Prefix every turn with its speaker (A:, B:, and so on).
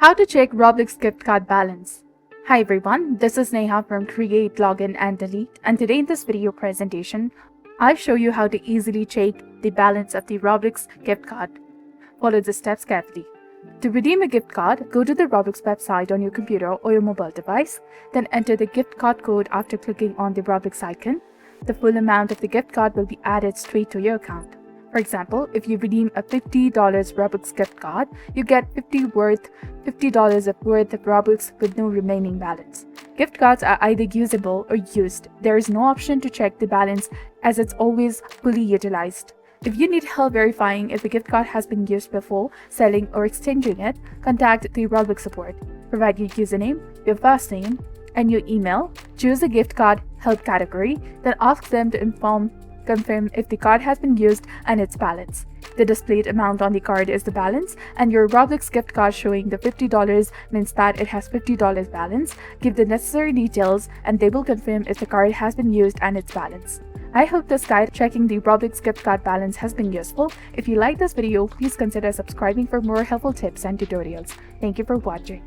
A: How to check Roblox gift card balance. Hi everyone, this is Neha from Create, Login and Delete, and today in this video presentation, I'll show you how to easily check the balance of the Roblox gift card. Follow the steps carefully. To redeem a gift card, go to the Roblox website on your computer or your mobile device, then enter the gift card code after clicking on the Roblox icon. The full amount of the gift card will be added straight to your account. For example, if you redeem a $50 Robux gift card, you get $50 worth of Robux with no remaining balance. Gift cards are either usable or used. There is no option to check the balance as it's always fully utilized. If you need help verifying if a gift card has been used before selling or exchanging it, contact the Roblox support. Provide your username, your first name, and your email. Choose the gift card help category, then ask them to confirm if the card has been used and its balance. The displayed amount on the card is the balance, and your Roblox gift card showing the $50 means that it has $50 balance. Give the necessary details and they will confirm if the card has been used and its balance. I hope this guide checking the Roblox gift card balance has been useful. If you like this video, please consider subscribing for more helpful tips and tutorials. Thank you for watching.